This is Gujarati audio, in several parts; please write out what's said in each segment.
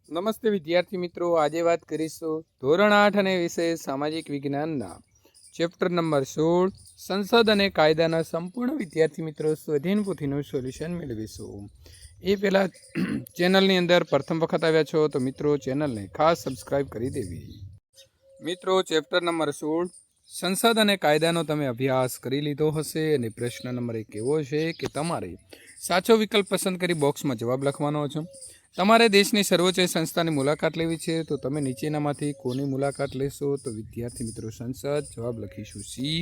નમસ્તે વિદ્યાર્થી મિત્રો, આજે વાત કરીશું ધોરણ 8 અને વિષય સામાજિક વિજ્ઞાનના ચેપ્ટર નંબર 16 સંસદ અને કાયદાના સંપૂર્ણ વિદ્યાર્થી મિત્રો સ્વાધ્યાયન પોથીનું સોલ્યુશન મેળવીશું. એ પહેલાં ચેનલની અંદર પ્રથમ વખત આવ્યા છો તો મિત્રો ચેનલને ખાસ સબસ્ક્રાઈબ કરી દેવી. મિત્રો ચેપ્ટર નંબર 16 સંસદ અને કાયદાનો તમે અભ્યાસ કરી લીધો હશે અને પ્રશ્ન નંબર 1 એવો છે કે તમારે સાચો વિકલ્પ પસંદ કરી બોક્સમાં જવાબ લખવાનો છે. તમારે દેશની સર્વોચ્ચ સંસ્થાની મુલાકાત લેવી છે તો તમે નીચેનામાંથી કોની મુલાકાત લેશો? તો વિદ્યાર્થી મિત્રો સંસદ. જવાબ લખીશું સી.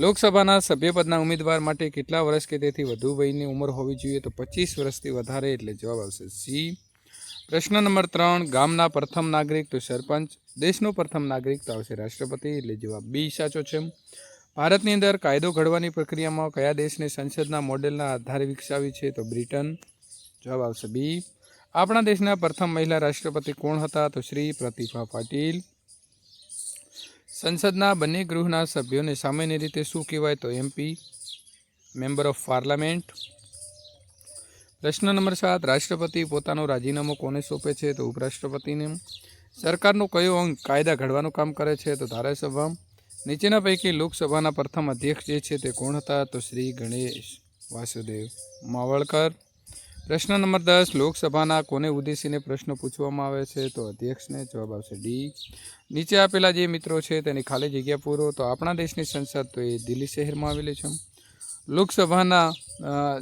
લોકસભાના સભ્યપદના ઉમેદવાર માટે કેટલા વર્ષ કે તેથી વધુ વયની ઉંમર હોવી જોઈએ? તો 25 વર્ષથી વધારે, એટલે જવાબ આવશે સી. પ્રશ્ન નંબર 3 ગામના પ્રથમ નાગરિક તો સરપંચ, દેશનો પ્રથમ નાગરિક તો આવશે રાષ્ટ્રપતિ, એટલે જવાબ બી સાચો છે. ભારતની અંદર કાયદો ઘડવાની પ્રક્રિયામાં કયા દેશની સંસદના મોડેલના આધારે વિકસાવી છે? તો બ્રિટન, જવાબ આવશે બી. આપણા દેશના પ્રથમ મહિલા રાષ્ટ્રપતિ કોણ હતા? તો શ્રી પ્રતિભા પાટીલ. સંસદના બંને ગૃહના સભ્યોને સામાન્ય રીતે શું કહેવાય? તો એમપી, મેમ્બર ઓફ પાર્લામેન્ટ. પ્રશ્ન નંબર 7 રાષ્ટ્રપતિ પોતાનું રાજીનામું કોને સોંપે છે? તો ઉપરાષ્ટ્રપતિને. સરકારનો કયો અંગ કાયદા ઘડવાનું કામ કરે છે? તો ધારાસભા. નીચેના પૈકી લોકસભાના પ્રથમ અધ્યક્ષ જે છે તે કોણ હતા? તો શ્રી ગણેશ વાસુદેવ માવળકર. પ્રશ્ન નંબર 10 લોકસભાના કોને ઉદ્દેશીને પ્રશ્ન પૂછવામાં આવે છે? તો અધ્યક્ષને. જવાબ આવશે ડી. નીચે આપેલા જે મિત્રો છે તેની ખાલી જગ્યા પૂરો. તો આપણા દેશની સંસદ તો એ દિલ્હી શહેરમાં આવેલી છે. લોકસભાના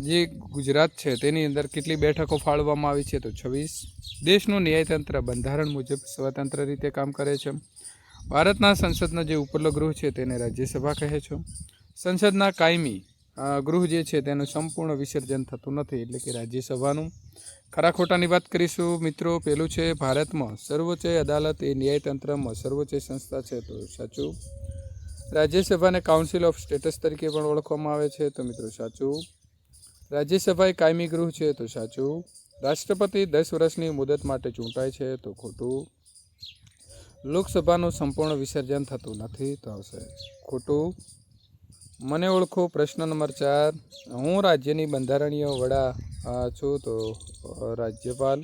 જે ગુજરાત છે તેની અંદર કેટલી બેઠકો ફાળવવામાં આવી છે? તો 26. દેશનું ન્યાયતંત્ર બંધારણ મુજબ સ્વતંત્ર રીતે કામ કરે છે. ભારતના સંસદનો જે ઉપરલો ગૃહ છે તેને રાજ્યસભા કહે છે. સંસદના કાયમી ગૃહ જે છે તેનું સંપૂર્ણ વિસર્જન થતું નથી, એટલે કે રાજ્યસભાનું. ખરા ખોટાની વાત કરીશું મિત્રો. પહેલું છે ભારતમાં સર્વોચ્ચ અદાલત એ ન્યાયતંત્રમાં સર્વોચ્ચ સંસ્થા છે, તો સાચું. રાજ્યસભાને કાઉન્સિલ ઓફ સ્ટેટ્સ તરીકે પણ ઓળખવામાં આવે છે, તો મિત્રો સાચું. રાજ્યસભા એ કાયમી ગૃહ છે, તો સાચું. રાષ્ટ્રપતિ 10 વર્ષની મુદત માટે ચૂંટાય છે, તો ખોટું. લોકસભાનું સંપૂર્ણ વિસર્જન થતું નથી, તો આવશે ખોટું. મને ઓળખો. પ્રશ્ન નંબર 4 હું રાજ્યની બંધારણીય વડા છું, તો રાજ્યપાલ.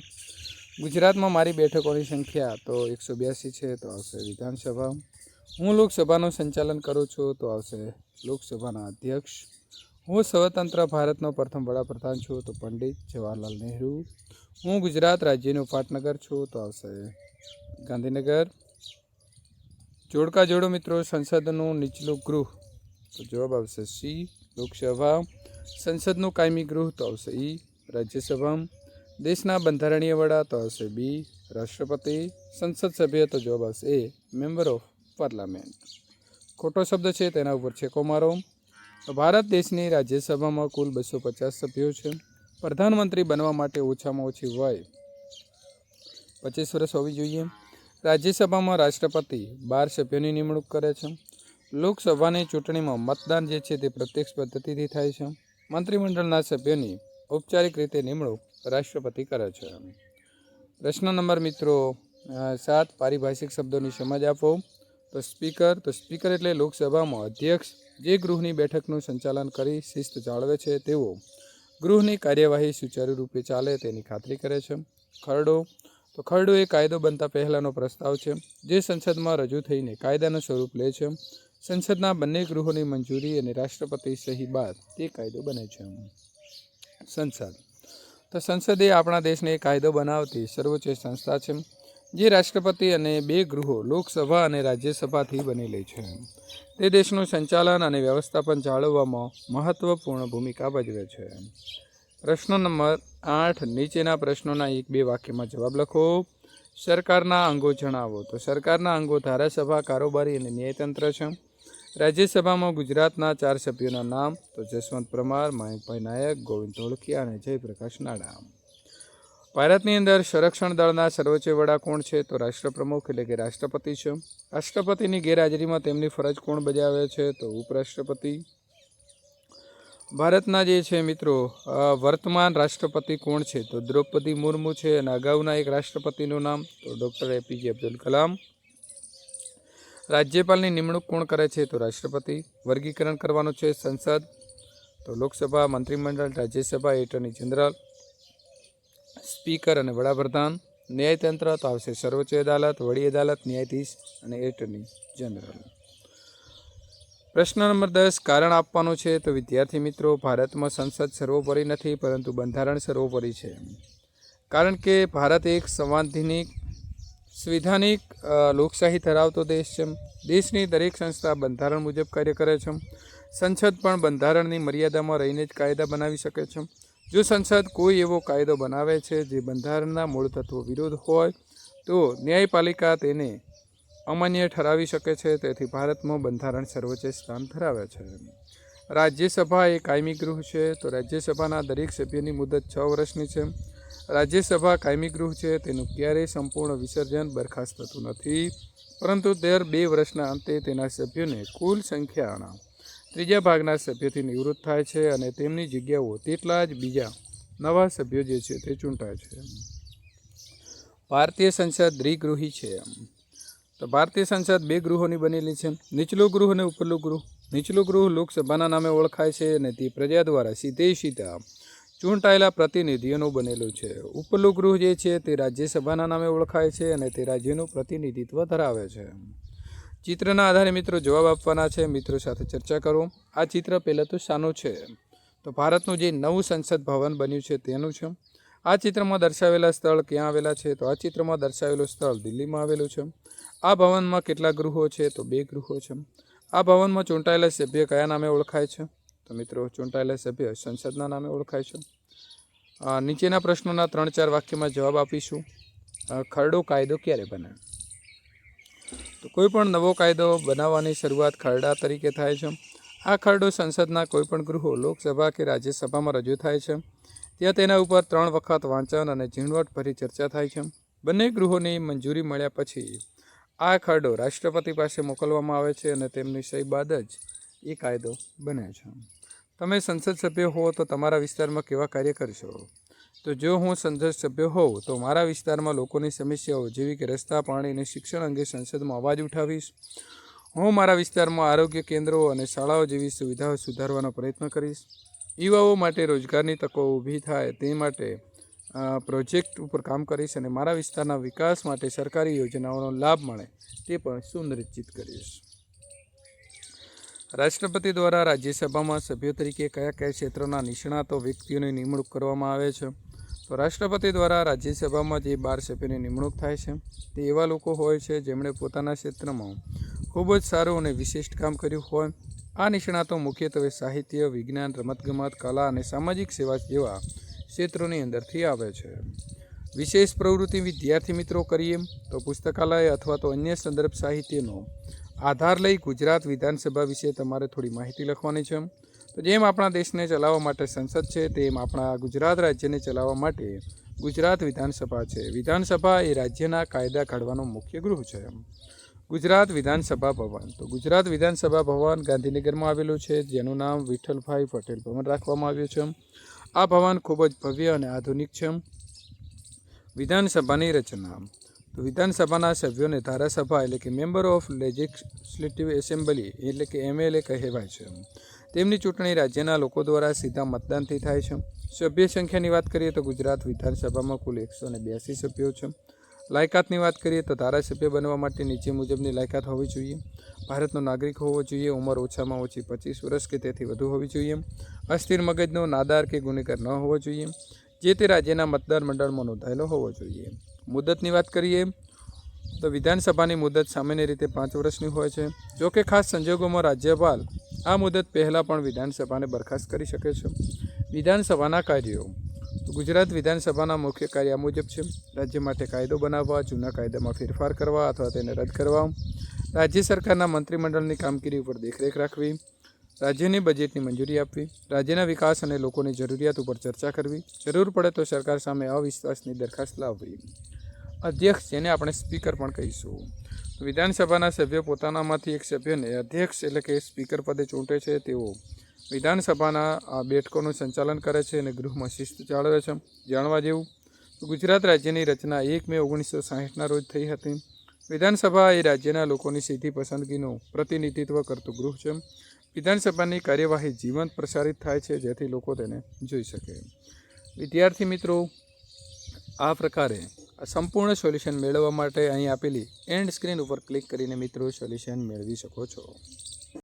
ગુજરાતમાં મારી બેઠકોની સંખ્યા તો 182 છે, તો આવશે વિધાનસભા. હું લોકસભાનું સંચાલન કરું છું, તો આવશે લોકસભાના અધ્યક્ષ. હું સ્વતંત્ર ભારતનો પ્રથમ વડાપ્રધાન છું, તો પંડિત જવાહરલાલ નહેરુ. હું ગુજરાત રાજ્યનું પાટનગર છું, તો આવશે ગાંધીનગર. જોડકા જોડો મિત્રો. સંસદનું નીચલું ગૃહ તો જવાબ આવશે સી, લોકસભા. સંસદનું કાયમી ગૃહ તો આવશે ઈ, રાજ્યસભા. દેશના બંધારણીય વડા તો આવશે બી, રાષ્ટ્રપતિ. સંસદ સભ્ય તો જવાબ આવશે એ, મેમ્બર ઓફ પાર્લામેન્ટ. ખોટો શબ્દ છે તેના ઉપર છેકો મારો. ભારત દેશની રાજ્યસભામાં કુલ 250 સભ્યો છે. પ્રધાનમંત્રી બનવા માટે ઓછામાં ઓછી વય 25 વર્ષ હોવી જોઈએ. રાજ્યસભામાં રાષ્ટ્રપતિ 12 સભ્યોની નિમણૂક કરે છે. લોકસભાની ચૂંટણીમાં મતદાન જે છે તે પ્રત્યક્ષ પદ્ધતિથી થાય છે. મંત્રીમંડળના સભ્યોની ઔપચારિક રીતે નિમણૂક રાષ્ટ્રપતિ કરે છે. પ્રશ્ન નંબર મિત્રો 7 પારિભાષિક શબ્દોની સમજ આપો. તો સ્પીકર એટલે લોકસભામાં અધ્યક્ષ જે ગૃહની બેઠકનું સંચાલન કરી શિસ્ત જાળવે છે, તેઓ ગૃહની કાર્યવાહી સુચારુ રૂપે ચાલે તેની ખાતરી કરે છે. ખરડો એ કાયદો બનતા પહેલાંનો પ્રસ્તાવ છે જે સંસદમાં રજૂ થઈને કાયદાનું સ્વરૂપ લે છે. સંસદના બંને ગૃહોની મંજૂરી અને રાષ્ટ્રપતિ સહી બાદ તે કાયદો બને છે. સંસદ એ આપણા દેશને કાયદો બનાવતી સર્વોચ્ચ સંસ્થા છે જે રાષ્ટ્રપતિ અને 2 ગૃહો લોકસભા અને રાજ્યસભાથી બનેલી છે. તે દેશનું સંચાલન અને વ્યવસ્થાપન જાળવવામાં મહત્વપૂર્ણ ભૂમિકા ભજવે છે. પ્રશ્ન નંબર 8 નીચેના પ્રશ્નોના 1-2 વાક્યમાં જવાબ લખો. સરકારના અંગો જણાવો. તો સરકારના અંગો ધારાસભા, કારોબારી અને ન્યાયતંત્ર છે. રાજ્યસભામાં ગુજરાતના 4 સભ્યોના નામ તો જસવંત પરમાર, મયંકભાઈ નાયક, ગોવિંદ ધોળકિયા અને જયપ્રકાશ નાડા. ભારતની અંદર સંરક્ષણ દળના સર્વોચ્ચ વડા કોણ છે? તો રાષ્ટ્રપ્રમુખ એટલે કે રાષ્ટ્રપતિ છે. રાષ્ટ્રપતિની ગેરહાજરીમાં તેમની ફરજ કોણ બજાવે છે? તો ઉપરાષ્ટ્રપતિ. ભારતના જે છે મિત્રો વર્તમાન રાષ્ટ્રપતિ કોણ છે? તો દ્રૌપદી મુર્મુ છે. અને અગાઉના એક રાષ્ટ્રપતિનું નામ તો ડૉક્ટર એપીજે અબ્દુલ કલામ. રાજ્યપાલની નિમણૂક કોણ કરે છે? તો રાષ્ટ્રપતિ. વર્ગીકરણ કરવાનું છે સંસદ તો લોકસભા, મંત્રીમંડળ, રાજ્યસભા, એટર્ની જનરલ, સ્પીકર અને વડાપ્રધાન. ન્યાયતંત્ર તો આવશે સર્વોચ્ચ અદાલત, વડી અદાલત, ન્યાયાધીશ અને એટર્ની જનરલ. પ્રશ્ન નંબર 10 કારણ આપવાનું છે. તો વિદ્યાર્થી મિત્રો, ભારતમાં સંસદ સર્વોપરી નથી પરંતુ બંધારણ સર્વોપરી છે. કારણ કે ભારત એક સંવૈધાનિક લોકશાહી ધરાવતો દેશ છે. દેશની દરેક સંસ્થા બંધારણ મુજબ કાર્ય કરે છે. સંસદ પણ બંધારણની મર્યાદામાં રહીને જ કાયદા બનાવી શકે છે. જો સંસદ કોઈ એવો કાયદો બનાવે છે જે બંધારણના મૂળ તત્વો વિરુદ્ધ હોય તો ન્યાયપાલિકા તેને અમાન્ય ઠરાવી શકે છે. તેથી ભારતમાં બંધારણ સર્વોચ્ચ સ્થાન ધરાવે છે. રાજ્યસભા એ કાયમી ગૃહ છે. તો રાજ્યસભાના દરેક સભ્યની મુદત 6 વર્ષની છે. રાજ્યસભા કાયમી ગૃહ છે. તેનું ક્યારેય સંપૂર્ણ વિસર્જન બરખાસ્ત થતું નથી, પરંતુ દર 2 વર્ષના અંતે તેના સભ્યોને કુલ સંખ્યાના 3 ભાગના સભ્યોથી નિવૃત્ત થાય છે અને તેમની જગ્યાઓ તેટલા જ બીજા નવા સભ્યો જે છે તે ચૂંટાય છે. ભારતીય સંસદ દ્વિગૃહી છે. તો ભારતીય સંસદ 2 ગૃહોની બનેલી છે. નીચલું ગૃહ અને ઉપરલું ગૃહ. નીચલું ગૃહ લોકસભાના નામે ઓળખાય છે અને તે પ્રજા દ્વારા સીધા ચૂંટાયેલા પ્રતિનિધિઓનું બનેલું છે. ઉપરલું ગૃહ જે છે તે રાજ્યસભાના નામે ઓળખાય છે અને તે રાજ્યનું પ્રતિનિધિત્વ ધરાવે છે. ચિત્રના આધારે મિત્રો જવાબ આપવાના છે. મિત્રો સાથે ચર્ચા કરો. આ ચિત્ર પહેલાં તો શાનું છે? તો ભારતનું જે નવું સંસદ ભવન બન્યું છે તેનું છે. આ ચિત્રમાં દર્શાવેલા સ્થળ ક્યાં આવેલા છે? તો આ ચિત્રમાં દર્શાવેલું સ્થળ દિલ્હીમાં આવેલું છે. આ ભવનમાં કેટલા ગૃહો છે? તો 2 ગૃહો છે. આ ભવનમાં ચૂંટાયેલા સભ્ય કયા નામે ઓળખાય છે? તો મિત્રો ચૂંટાયેલા સભ્ય સંસદના નામે ઓળખાય છે. નીચેના પ્રશ્નોના 3-4 વાક્યમાં જવાબ આપીશું. ખરડો કાયદો ક્યારે બને? તો કોઈ પણ નવો કાયદો બનાવવાની શરૂઆત ખરડા તરીકે થાય છે. આ ખરડો સંસદના કોઈપણ ગૃહો, લોકસભા કે રાજ્યસભામાં રજૂ થાય છે. ત્યાં તેના ઉપર 3 વખત વાંચન અને ઝીણવટભરી ચર્ચા થાય છે. બંને ગૃહોની મંજૂરી મળ્યા પછી આ ખરડો રાષ્ટ્રપતિ પાસે મોકલવામાં આવે છે અને તેમની સહી બાદ જ એ કાયદો બને છે. તમે સંસદ સભ્ય હો તો તમારા વિસ્તારમાં કેવા કાર્ય કરશો? તો જો હું સંસદ સભ્ય હોઉં તો મારા વિસ્તારમાં લોકોની સમસ્યાઓ જેવી કે રસ્તા, પાણી અને શિક્ષણ અંગે સંસદમાં અવાજ ઉઠાવીશ. હું મારા વિસ્તારમાં આરોગ્ય કેન્દ્રો અને શાળાઓ જેવી સુવિધાઓ સુધારવાનો પ્રયત્ન કરીશ. યુવાઓ માટે રોજગારની તકો ઊભી થાય તે માટે પ્રોજેક્ટ ઉપર કામ કરીશ અને મારા વિસ્તારના વિકાસ માટે સરકારી યોજનાઓનો લાભ મળે તે પણ સુનિશ્ચિત કરીશ. રાષ્ટ્રપતિ દ્વારા રાજ્યસભામાં સભ્યો તરીકે કયા ક્ષેત્રોના નિષ્ણાતો વ્યક્તિઓની નિમણૂક કરવામાં આવે છે? તો રાષ્ટ્રપતિ દ્વારા રાજ્યસભામાં જે 12 સભ્યોની નિમણૂક થાય છે તે એવા લોકો હોય છે જેમણે પોતાના ક્ષેત્રમાં ખૂબ જ સારું અને વિશિષ્ટ કામ કર્યું હોય. આ નિષ્ણાતો મુખ્યત્વે સાહિત્ય, વિજ્ઞાન, રમતગમત, કલા અને સામાજિક સેવા જેવા ક્ષેત્રોની અંદરથી આવે છે. વિશેષ પ્રવૃત્તિ વિદ્યાર્થી મિત્રો કરીએ તો પુસ્તકાલય અથવા તો અન્ય સંદર્ભ સાહિત્યનો આધાર લઈ ગુજરાત વિધાનસભા વિશે તમારે થોડી માહિતી લખવાની છે. તો જેમ આપણા દેશને ચલાવવા માટે સંસદ છે તેમ આપણા ગુજરાત રાજ્યને ચલાવવા માટે ગુજરાત વિધાનસભા છે. વિધાનસભા એ રાજ્યના કાયદા ઘડવાનું મુખ્ય ગૃહ છે. ગુજરાત વિધાનસભા ભવન. તો ગુજરાત વિધાનસભા ભવન ગાંધીનગરમાં આવેલું છે, જેનું નામ વિઠ્ઠલભાઈ પટેલ ભવન રાખવામાં આવ્યું છે. આ ભવન ખૂબ જ ભવ્ય અને આધુનિક છે. વિધાનસભાની રચના. તો વિધાનસભાના સભ્યોને ધારાસભા એટલે કે મેમ્બર ઓફ લેજિસ્લેટિવ એસેમ્બલી એટલે કે MLA કહેવાય છે. તેમની ચૂંટણી રાજ્યના લોકો દ્વારા સીધા મતદાનથી થાય છે. સભ્ય સંખ્યાની વાત કરીએ તો ગુજરાત વિધાનસભામાં કુલ 182 સભ્યો છે. લાયકાતની વાત કરીએ તો ધારાસભ્ય બનવા માટે નીચે મુજબની લાયકાત હોવી જોઈએ. ભારતનો નાગરિક હોવો જોઈએ. ઉંમર ઓછામાં ઓછી 25 વર્ષ કે તેથી વધુ હોવી જોઈએ. અસ્થિર મગજનો, નાદાર કે ગુનેગાર ન હોવો જોઈએ. જે તે રાજ્યના મતદાર મંડળમાં નોંધાયેલો હોવો જોઈએ. મુદતની વાત કરીએ તો વિધાનસભાની મુદત સામાન્ય રીતે 5 વર્ષની હોય છે. જોકે ખાસ સંજોગોમાં રાજ્યપાલ આ મુદત પહેલાં પણ વિધાનસભાને બરખાસ્ત કરી શકે છે. વિધાનસભાના કાર્યો. તો ગુજરાત વિધાનસભાના મુખ્ય કાર્ય મુજબ છે. રાજ્ય માટે કાયદો બનાવવા, જૂના કાયદામાં ફેરફાર કરવા અથવા તેને રદ કરવા, રાજ્ય સરકારના મંત્રીમંડળની કામગીરી ઉપર દેખરેખ રાખવી, રાજ્યની બજેટની મંજૂરી આપવી, રાજ્યના વિકાસ અને લોકોની જરૂરિયાત ઉપર ચર્ચા કરવી, જરૂર પડે તો સરકાર સામે અવિશ્વાસની દરખાસ્ત લાવવી. અધ્યક્ષ, જેને આપણે સ્પીકર પણ કહીશું. તો વિધાનસભાના સભ્યો પોતાનામાંથી એક સભ્યને અધ્યક્ષ એટલે કે સ્પીકર પદે ચૂંટે છે. તેઓ વિધાનસભાના બેઠકોનું સંચાલન કરે છે અને ગૃહમાં શિસ્ત જાળવે છે. જાણવા જેવું. તો ગુજરાત રાજ્યની રચના 1 મે 1960ના રોજ થઈ હતી. વિધાનસભા એ રાજ્યના લોકોની સીધી પસંદગીનું પ્રતિનિધિત્વ કરતું ગૃહ છે. વિધાનસભાની કાર્યવાહી જીવંત પ્રસારિત થાય છે જેથી લોકો તેને જોઈ શકે. વિદ્યાર્થી મિત્રો, આ પ્રકારે સંપૂર્ણ સોલ્યુશન મેળવવા માટે અહીં આપેલી એન્ડ સ્ક્રીન ઉપર ક્લિક કરીને મિત્રો સોલ્યુશન મેળવી શકો છો.